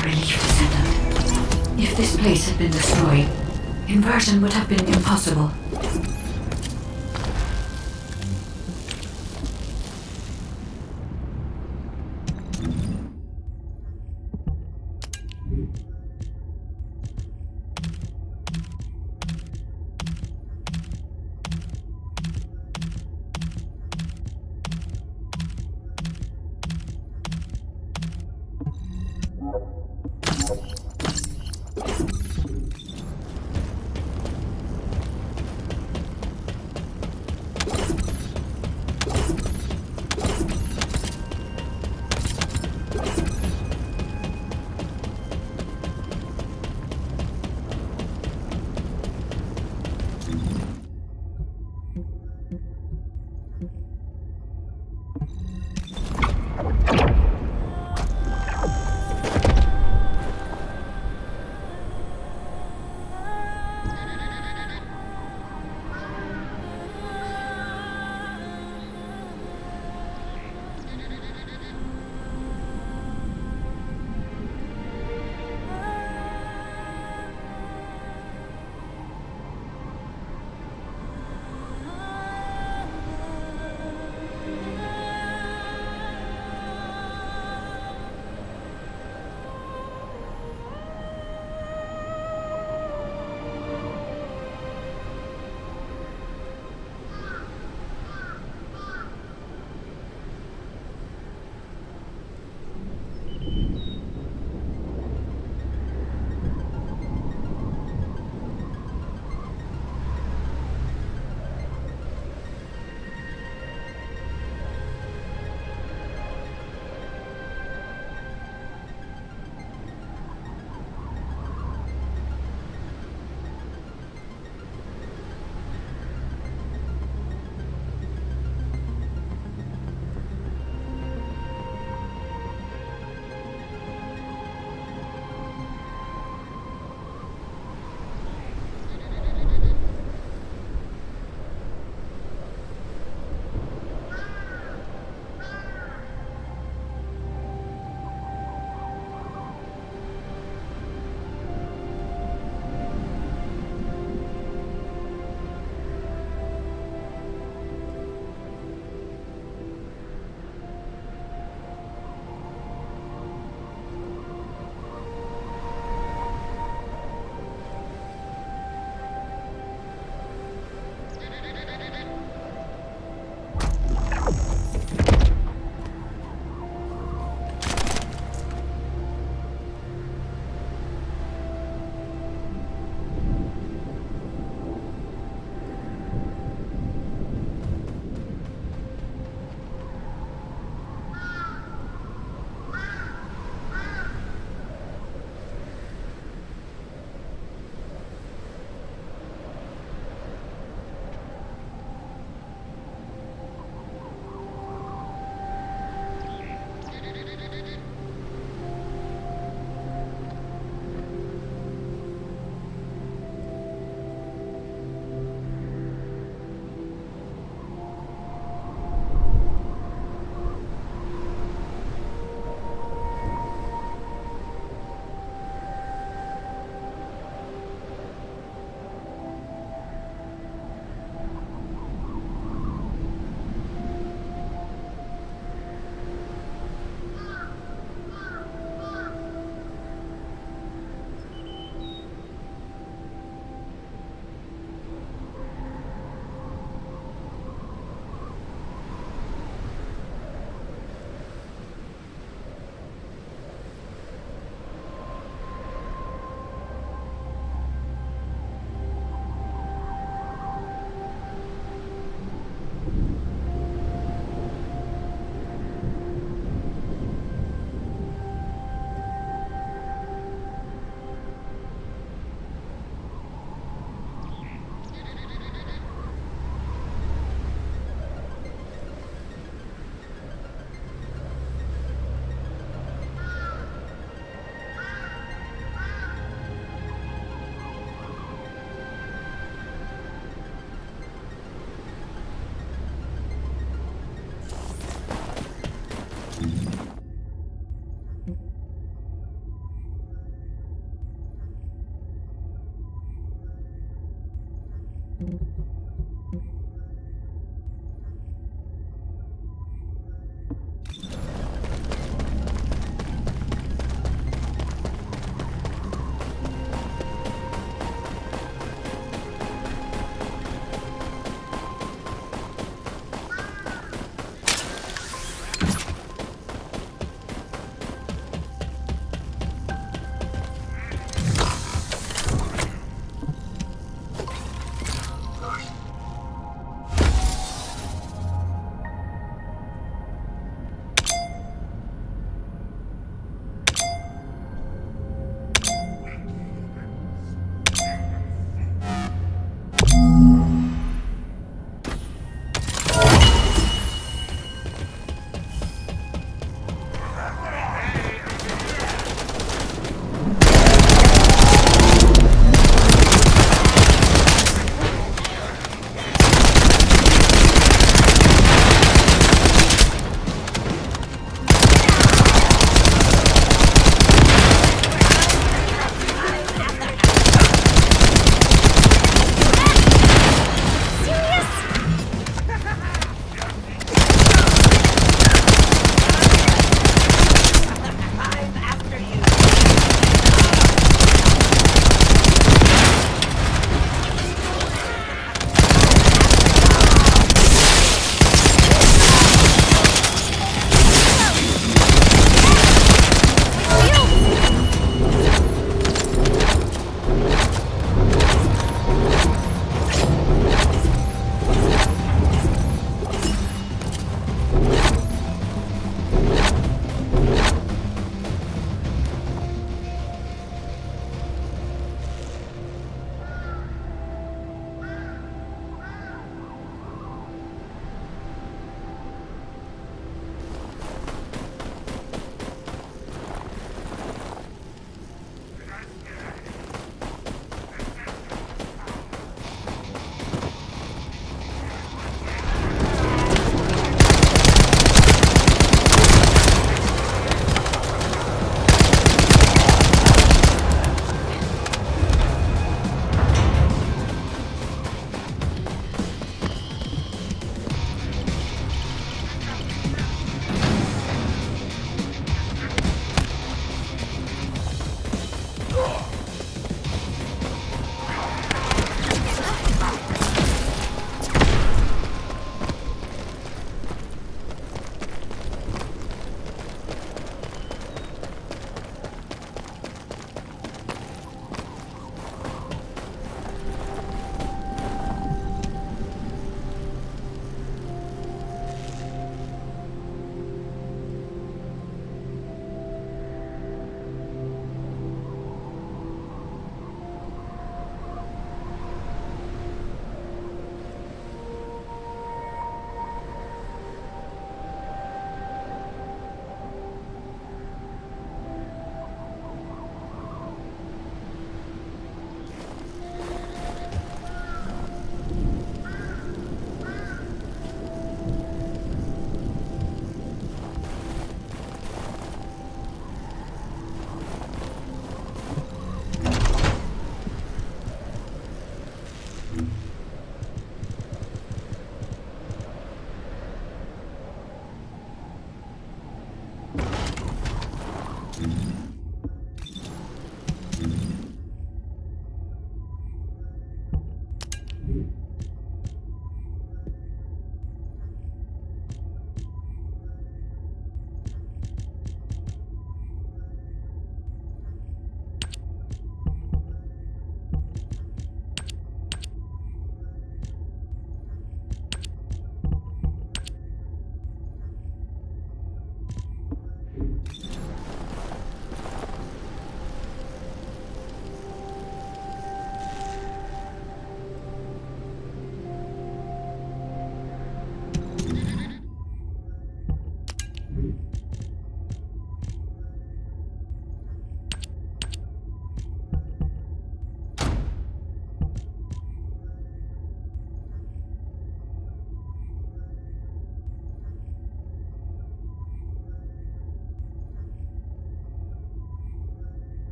a relief, Descendant. If this place had been destroyed, inversion would have been impossible.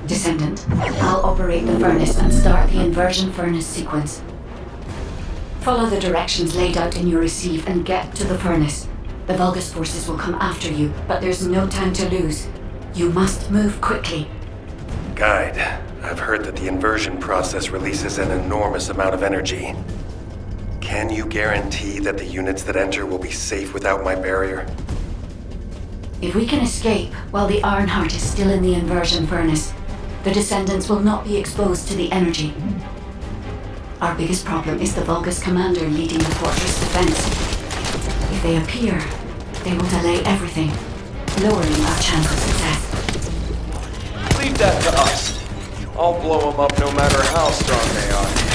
Descendant, I'll operate the furnace and start the inversion furnace sequence. Follow the directions laid out in your receive and get to the furnace. The Vulgus forces will come after you, but there's no time to lose. You must move quickly. Guide, I've heard that the inversion process releases an enormous amount of energy. Can you guarantee that the units that enter will be safe without my barrier? If we can escape while the Ironheart is still in the inversion furnace, the Descendants will not be exposed to the energy. Our biggest problem is the Vulgus commander leading the fortress defense. If they appear, they will delay everything, lowering our chance of success. Leave that to us. I'll blow them up no matter how strong they are.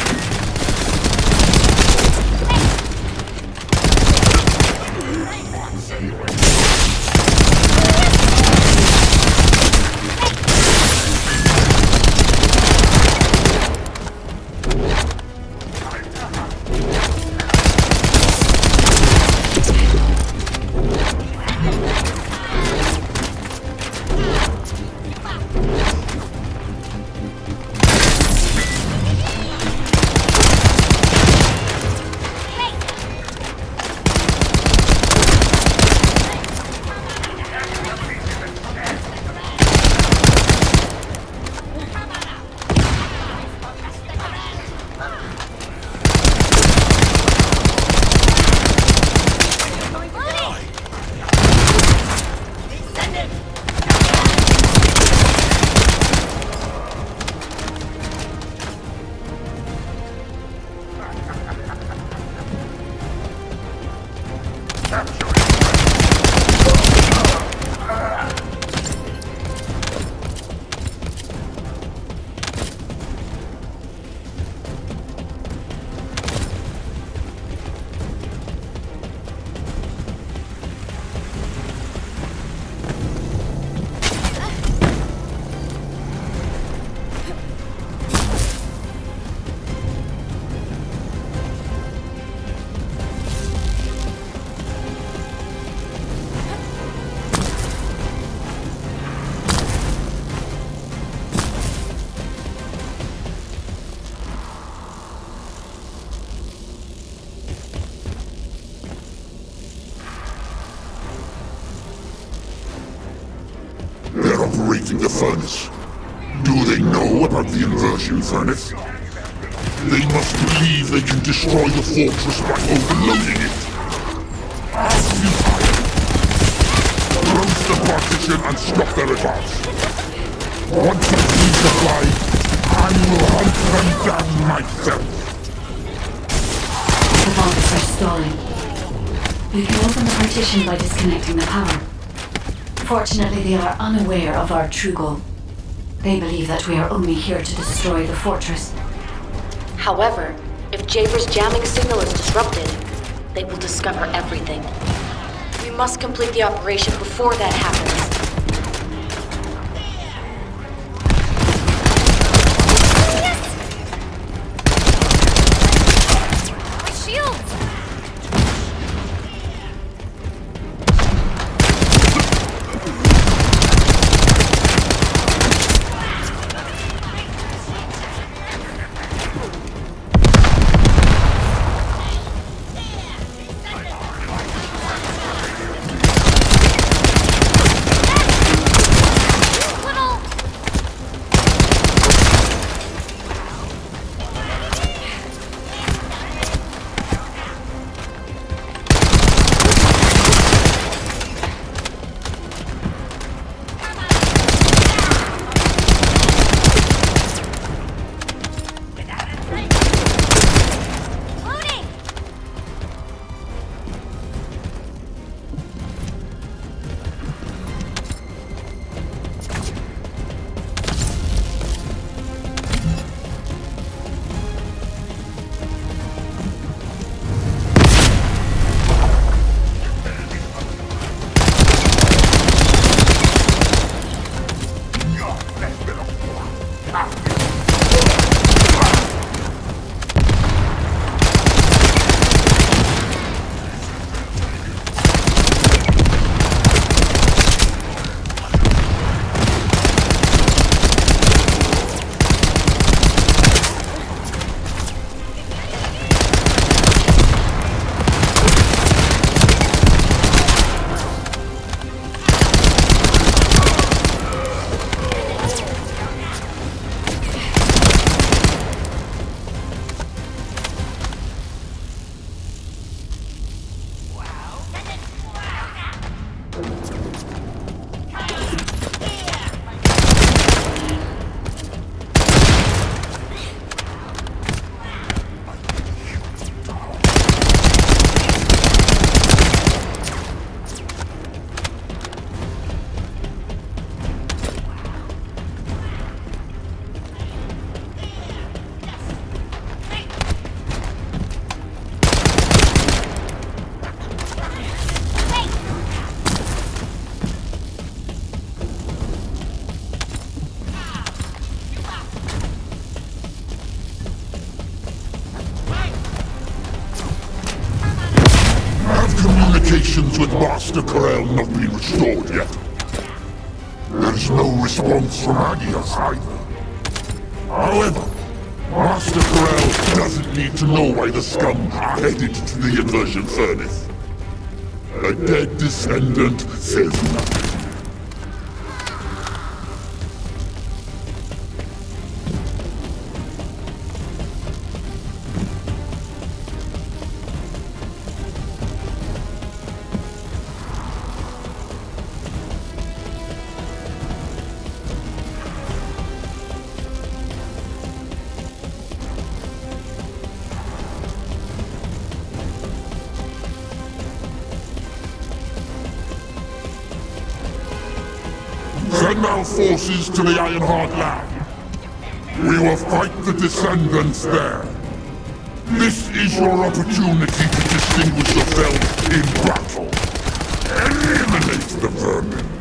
They're operating the furnace. Do they know about the inversion furnace? They must believe they can destroy the fortress by overloading it. Close the partition and stop their advance. Once I leave the flight, I will hunt them down myself. The Vulgus are stalling. We can open the partition by disconnecting the power. Fortunately, they are unaware of our true goal. They believe that we are only here to destroy the fortress. However, if Jaber's jamming signal is disrupted, they will discover everything. We must complete the operation before that happens. Master Corel not been restored yet? There's no response from Agios either. However, Master Corel doesn't need to know why the scum are headed to the inversion furnace. A dead descendant says nothing. Send our forces to the Ironheart lab. We will fight the Descendants there. This is your opportunity to distinguish yourself in battle. Eliminate the vermin.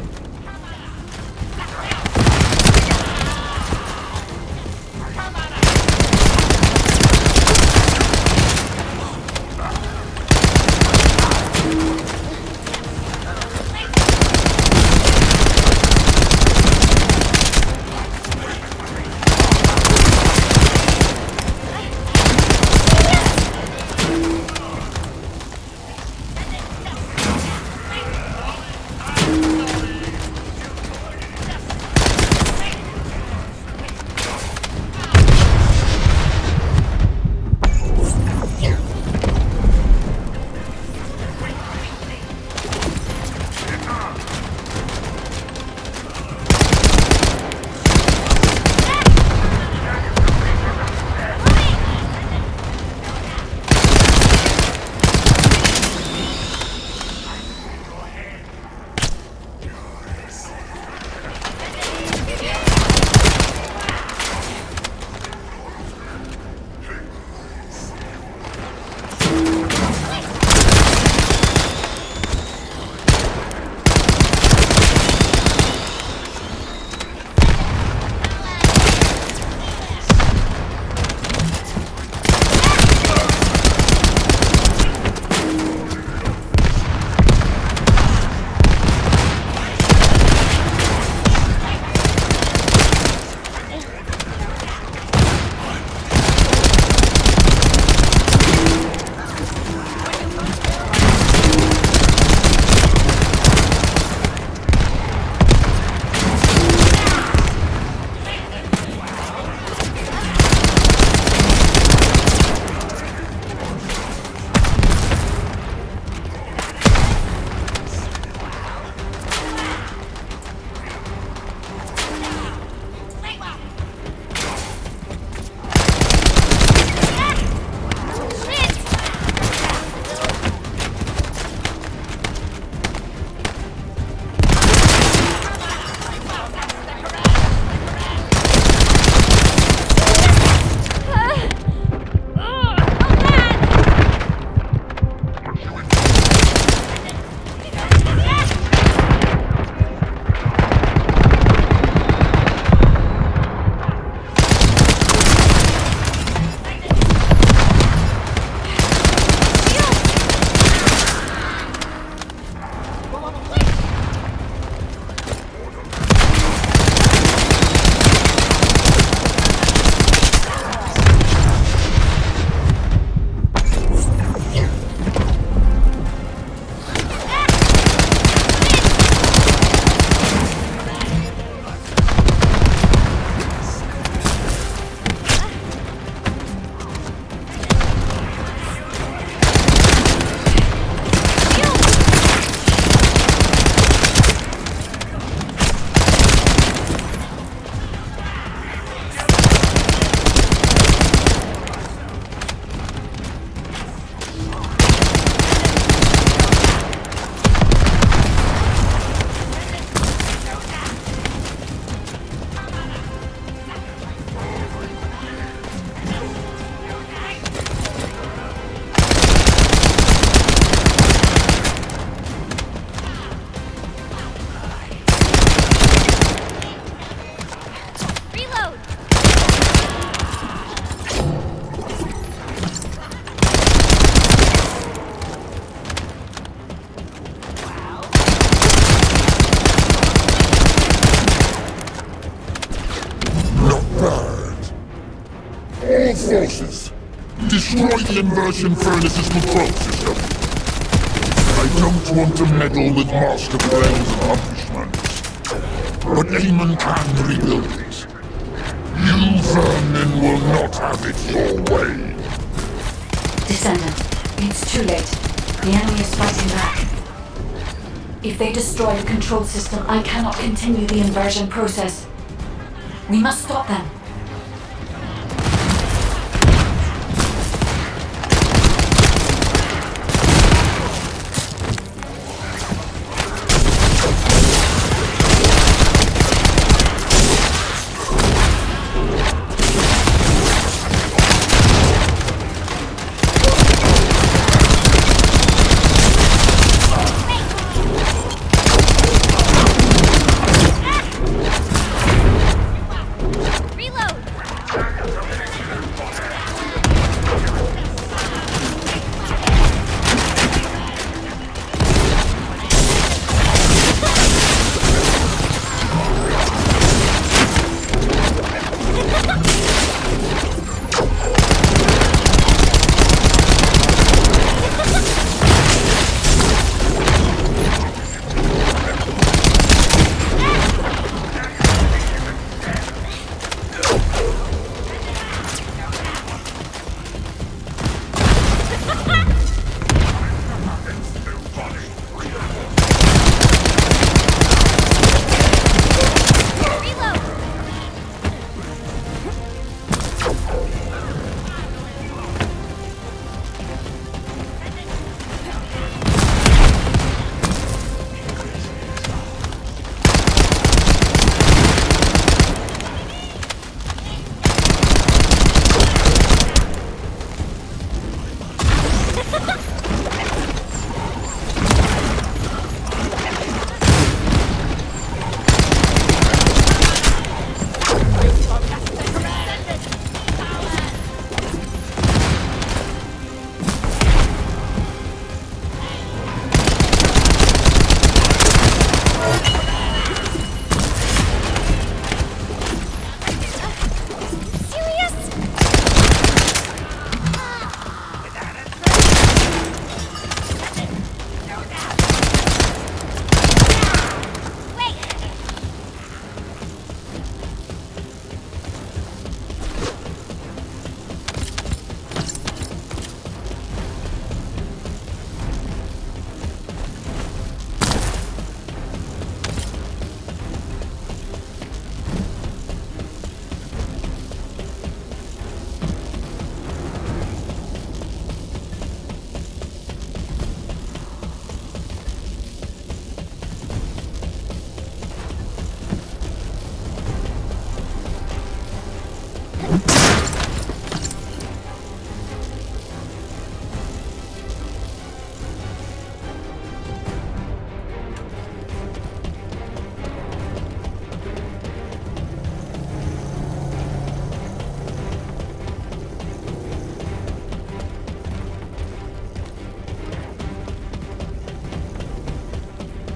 forces. Destroy the inversion furnace's control system. I don't want to meddle with Master Corell's accomplishments, but Eamon can rebuild it. You vermin will not have it your way. Descendant, it's too late. The enemy is fighting back. If they destroy the control system, I cannot continue the inversion process. We must stop them.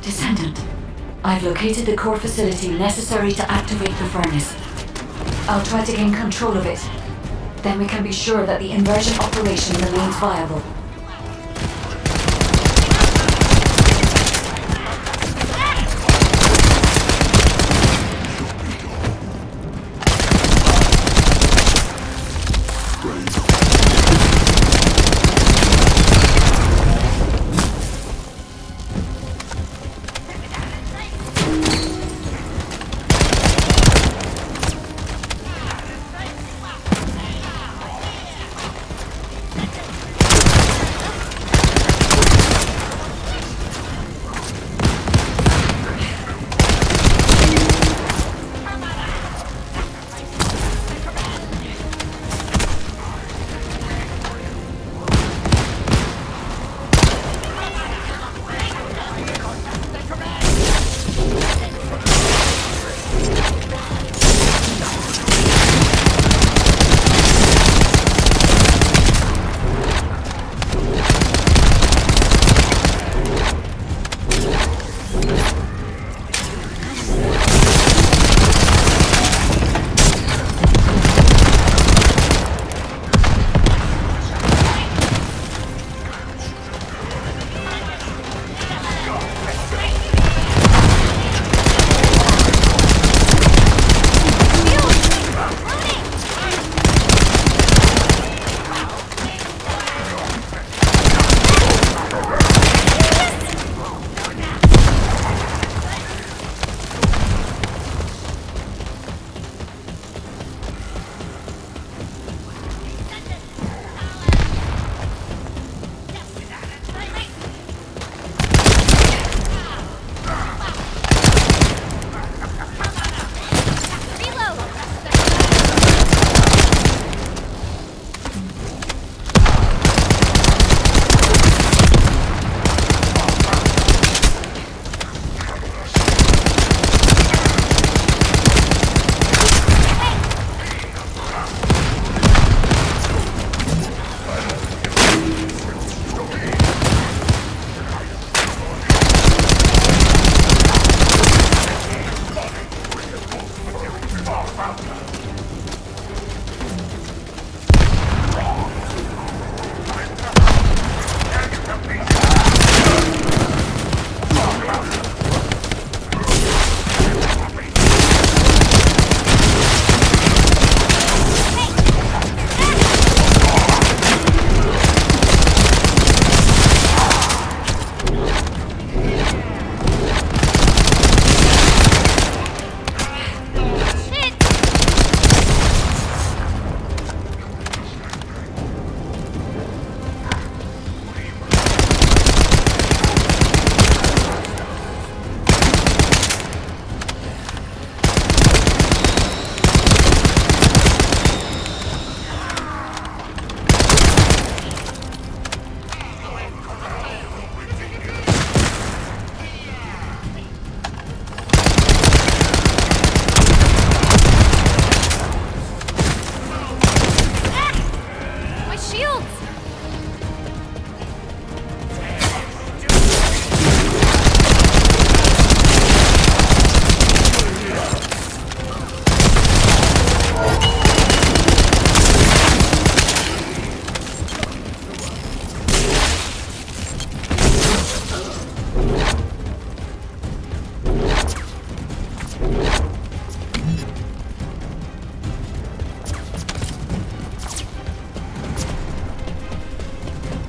Descendant, I've located the core facility necessary to activate the furnace. I'll try to gain control of it. Then we can be sure that the inversion operation remains viable.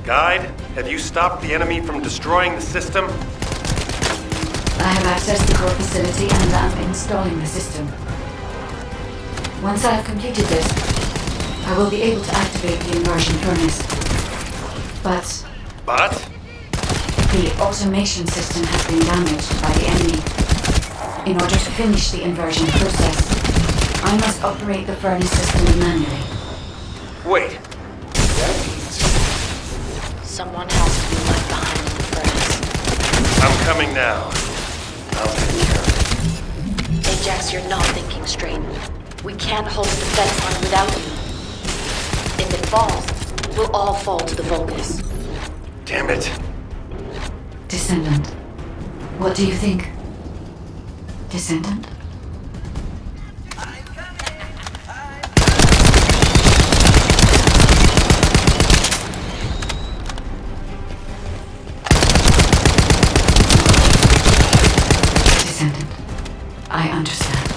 Guide, have you stopped the enemy from destroying the system? I have accessed the core facility and am installing the system. Once I have completed this, I will be able to activate the inversion furnace. But the automation system has been damaged by the enemy. In order to finish the inversion process, I must operate the furnace system manually. Wait. That means... Someone has to be left behind in the furnace. I'm coming now. I'll take care of it. Ajax, you're not thinking straight. We can't hold the defense line without you. If it falls, we'll all fall to the Vulgus. Damn it. Descendant. What do you think? Descendant? Descendant. I understand.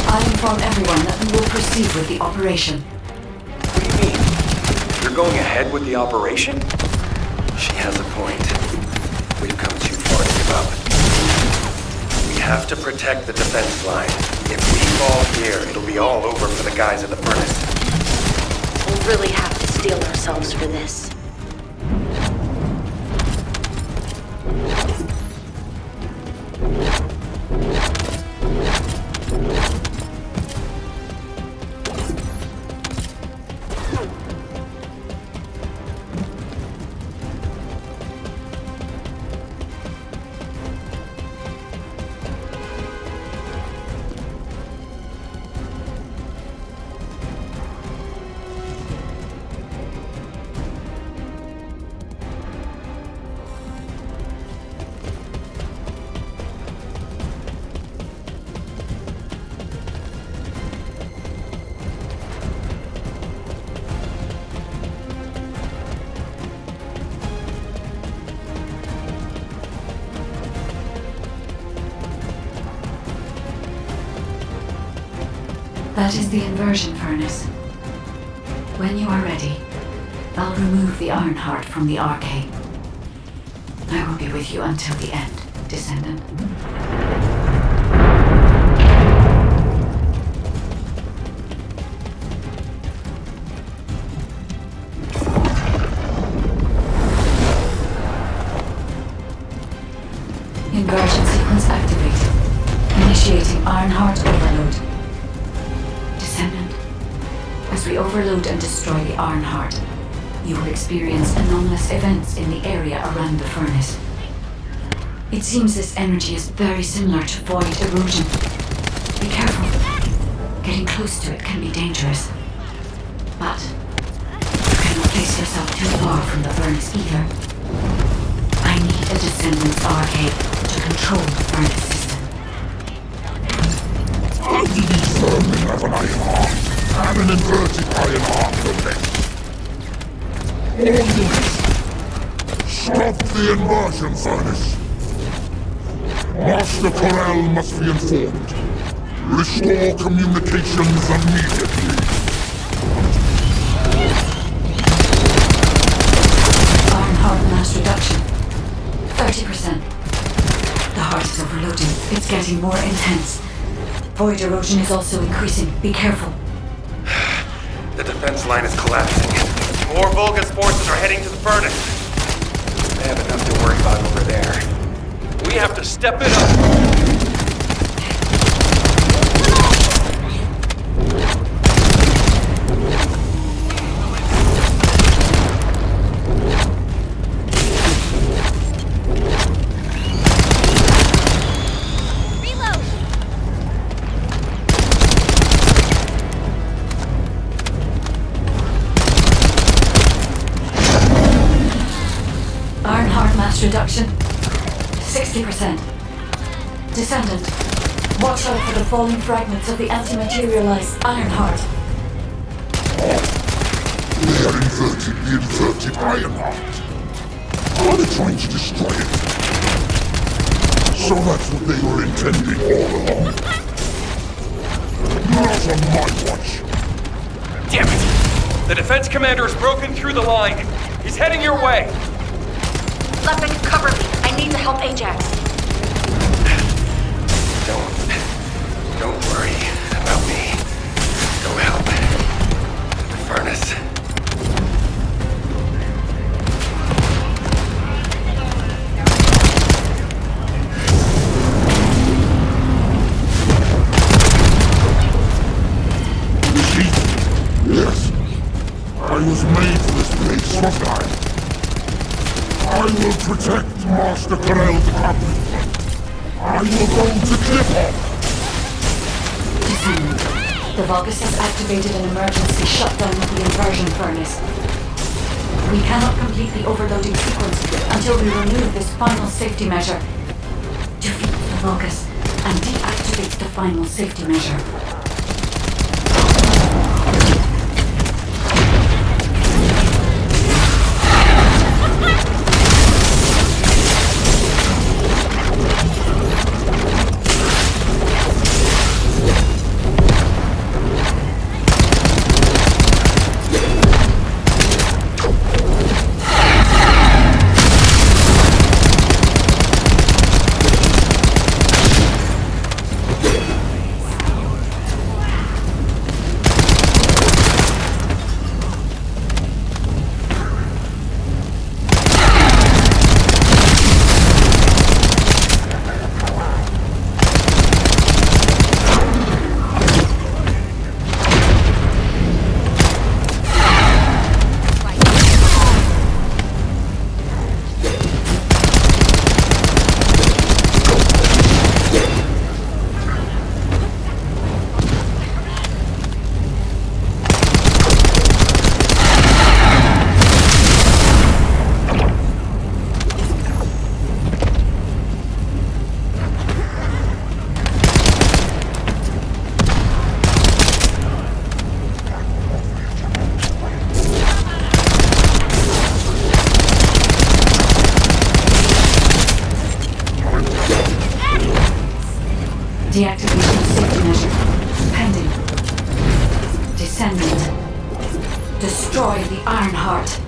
I inform everyone that we will proceed with the operation. What do you mean? You're going ahead with the operation? She has a point. We've come too far to give up. We have to protect the defense line. If we fall here, it'll be all over for the guys at the furnace. We'll really have to steel ourselves for this. That is the inversion furnace. When you are ready, I'll remove the Ironheart from the arcade. I will be with you until the end, Descendant. Inversion sequence activated. Initiating Ironheart overload. Descendant, as we overload and destroy the Ironheart, you will experience anomalous events in the area around the furnace. It seems this energy is very similar to void erosion. Be careful. Getting close to it can be dangerous. But you cannot place yourself too far from the furnace either. I need a Descendant's arcade to control the furnace system. How do these vermin have an iron heart? And an inverted iron heart no less? All units, stop the inversion furnace. Master Corel must be informed. Restore communications immediately. Ironheart mass reduction. 30%. The heart is overloading. It's getting more intense. Void erosion is also increasing. Be careful. The defense line is collapsing. More Vulgus forces are heading to the furnace. They have enough to worry about over there. We have to step it up. Reduction 60%. Descendant, watch out for the falling fragments of the anti-materialized Ironheart. They are inverting the inverted Ironheart. Are they trying to destroy it? So that's what they were intending all along. Not on my watch. Damn it! The defense commander has broken through the line. He's heading your way! Lepic, cover me. I need to help Ajax. Don't worry about me. Go help. The furnace. Yes. I was made for this place, wasn't I? I will protect Master Corell's company. I will go to Clifford. Descendant, the Vulgus has activated an emergency shutdown of the inversion furnace. We cannot complete the overloading sequence until we remove this final safety measure. Defeat the Vulgus and deactivate the final safety measure. Deactivation safety measure. Pending. Descendant. Destroy the Ironheart.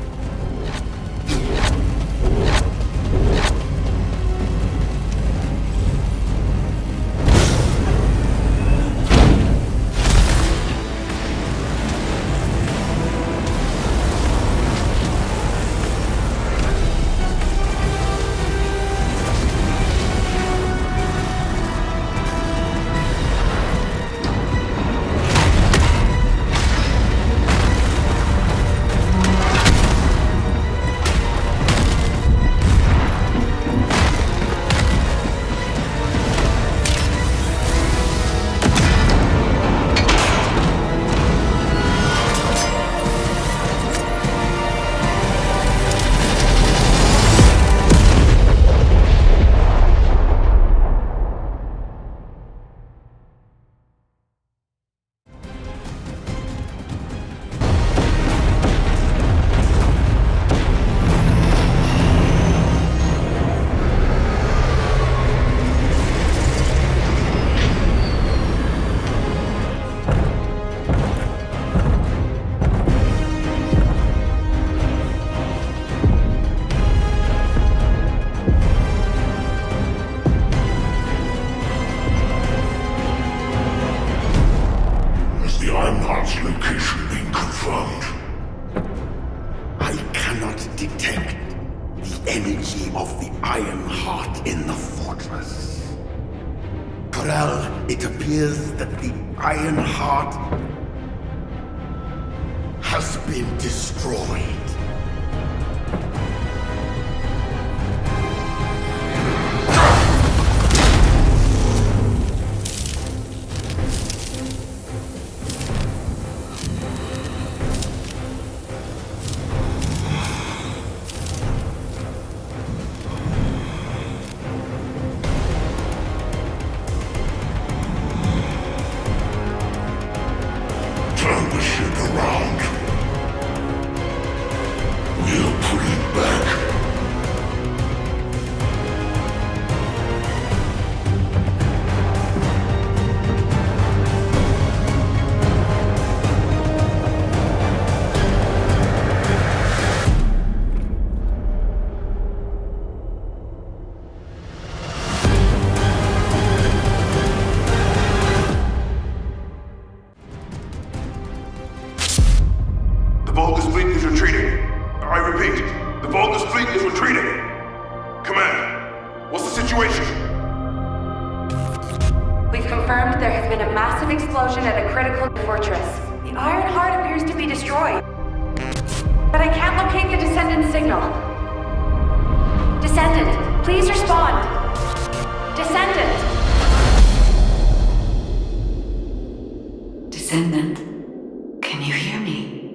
It appears that the Ironheart has been destroyed. Turn the ship around. confirmed there has been a massive explosion at a critical fortress. The Iron Heart appears to be destroyed. But I can't locate the Descendant signal. Descendant, please respond. Descendant! Descendant, can you hear me?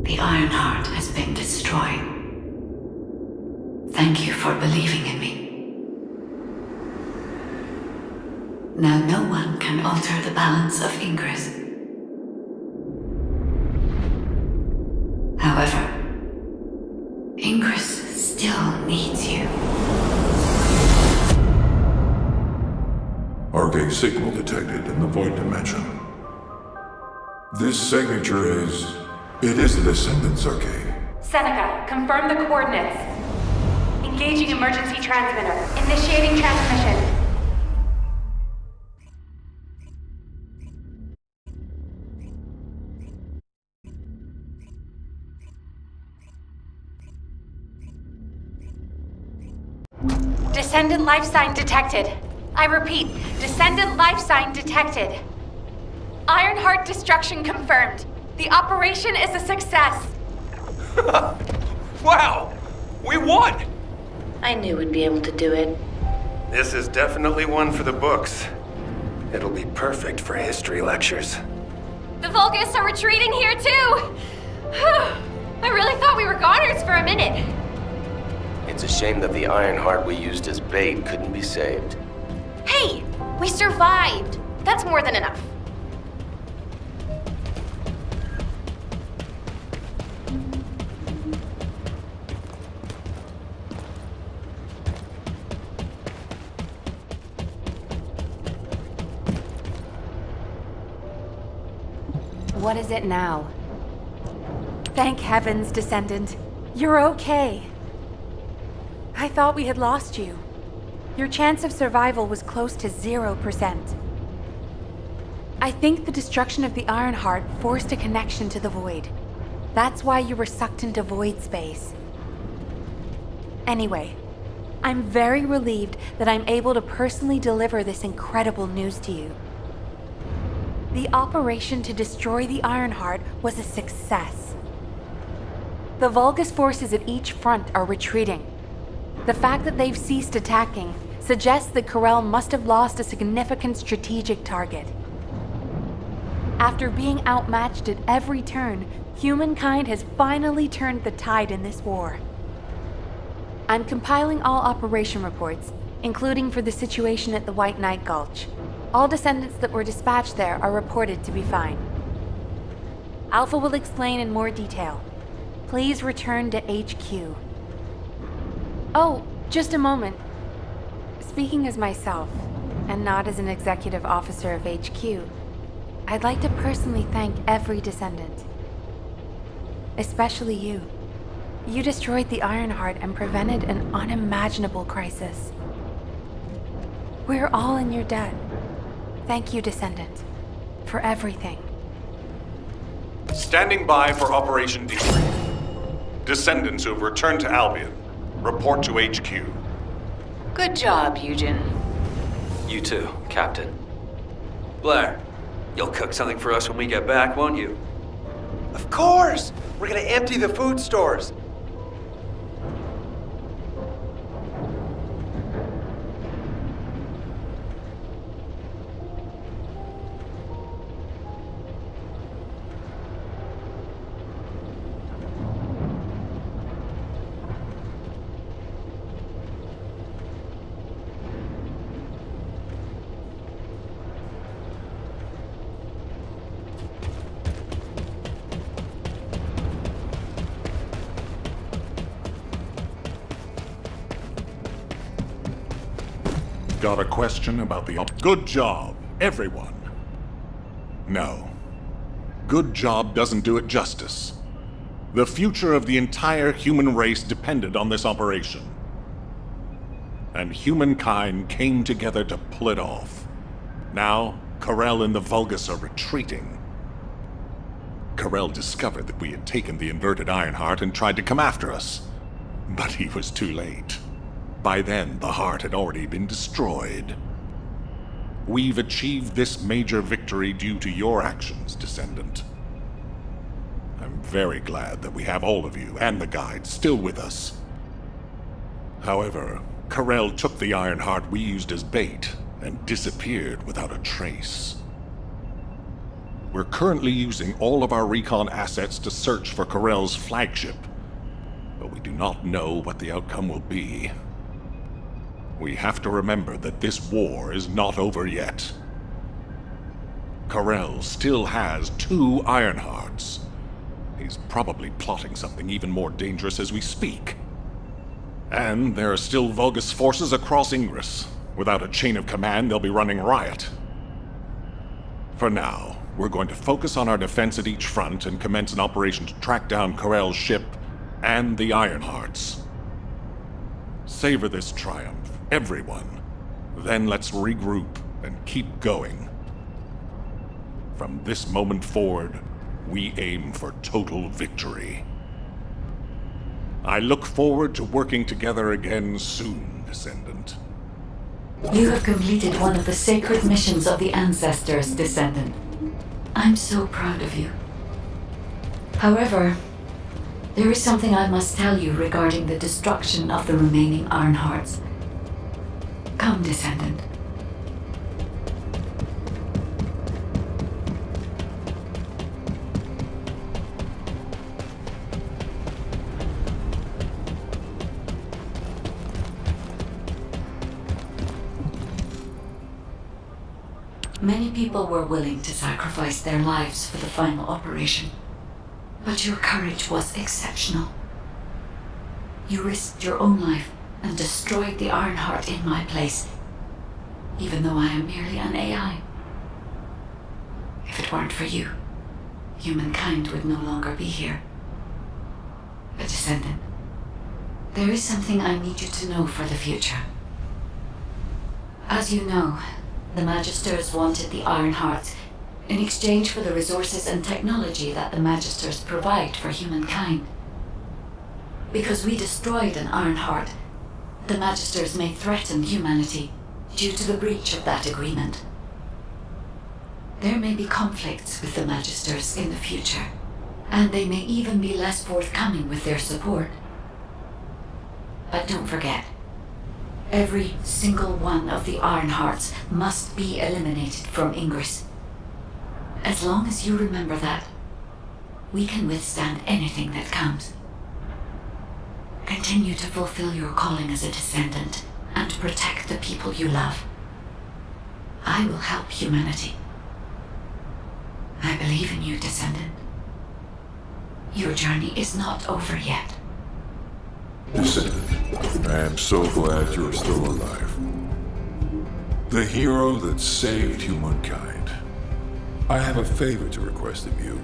The Iron Heart has been destroyed. Thank you for believing in me. Now no one can alter the balance of Ingress. However, Ingress still needs you. Arcane signal detected in the Void Dimension. This signature is... It is the Descendant's Arcane. Seneca, confirm the coordinates. Engaging emergency transmitter. Initiating transmission. Descendant life sign detected. I repeat, Descendant life sign detected. Ironheart destruction confirmed. The operation is a success. Wow! We won! I knew we'd be able to do it. This is definitely one for the books. It'll be perfect for history lectures. The Vulgus are retreating here too! I really thought we were goners for a minute. It's a shame that the Iron Heart we used as bait couldn't be saved. Hey, we survived. That's more than enough. What is it now? Thank heavens, Descendant. You're okay. I thought we had lost you. Your chance of survival was close to 0%. I think the destruction of the Iron Heart forced a connection to the Void. That's why you were sucked into void space. Anyway, I'm very relieved that I'm able to personally deliver this incredible news to you. The operation to destroy the Iron Heart was a success. The Vulgus forces at each front are retreating. The fact that they've ceased attacking suggests that Corel must have lost a significant strategic target. After being outmatched at every turn, humankind has finally turned the tide in this war. I'm compiling all operation reports, including for the situation at the White Knight Gulch. All descendants that were dispatched there are reported to be fine. Alpha will explain in more detail. Please return to HQ. Oh, just a moment. Speaking as myself, and not as an executive officer of HQ, I'd like to personally thank every descendant. Especially you. You destroyed the Iron Heart and prevented an unimaginable crisis. We're all in your debt. Thank you, Descendant, for everything. Standing by for Operation Debrief. Descendants who have returned to Albion, report to HQ. Good job, Eugen. You too, Captain. Blair, you'll cook something for us when we get back, won't you? Of course! We're gonna empty the food stores. Got a question about the Good job, everyone. No. Good job doesn't do it justice. The future of the entire human race depended on this operation. And humankind came together to pull it off. Now, Corel and the Vulgus are retreating. Corel discovered that we had taken the inverted Iron Heart and tried to come after us. But he was too late. By then, the heart had already been destroyed. We've achieved this major victory due to your actions, Descendant. I'm very glad that we have all of you and the guides still with us. However, Karel took the Ironheart we used as bait and disappeared without a trace. We're currently using all of our recon assets to search for Karel's flagship, but we do not know what the outcome will be. We have to remember that this war is not over yet. Karel still has 2 Ironhearts. He's probably plotting something even more dangerous as we speak. And there are still Vulgus forces across Ingress. Without a chain of command, they'll be running riot. For now, we're going to focus on our defense at each front and commence an operation to track down Karel's ship and the Ironhearts. Savor this triumph, everyone. Then let's regroup and keep going. From this moment forward, we aim for total victory. I look forward to working together again soon, Descendant. You have completed one of the sacred missions of the Ancestors, Descendant. I'm so proud of you. However, there is something I must tell you regarding the destruction of the remaining Ironhearts. Come, Descendant. Many people were willing to sacrifice their lives for the final operation, but your courage was exceptional. You risked your own life and destroyed the Ironheart in my place, even though I am merely an AI. If it weren't for you, humankind would no longer be here. But Descendant, there is something I need you to know for the future. As you know, the Magisters wanted the Ironhearts in exchange for the resources and technology that the Magisters provide for humankind. Because we destroyed an Ironheart, the Magisters may threaten humanity due to the breach of that agreement. There may be conflicts with the Magisters in the future, and they may even be less forthcoming with their support. But don't forget, every single one of the Ironhearts must be eliminated from Ingress. As long as you remember that, we can withstand anything that comes. Continue to fulfill your calling as a Descendant and protect the people you love. I will help humanity. I believe in you, Descendant. Your journey is not over yet. Descendant, I am so glad you're still alive. The hero that saved humankind. I have a favor to request of you.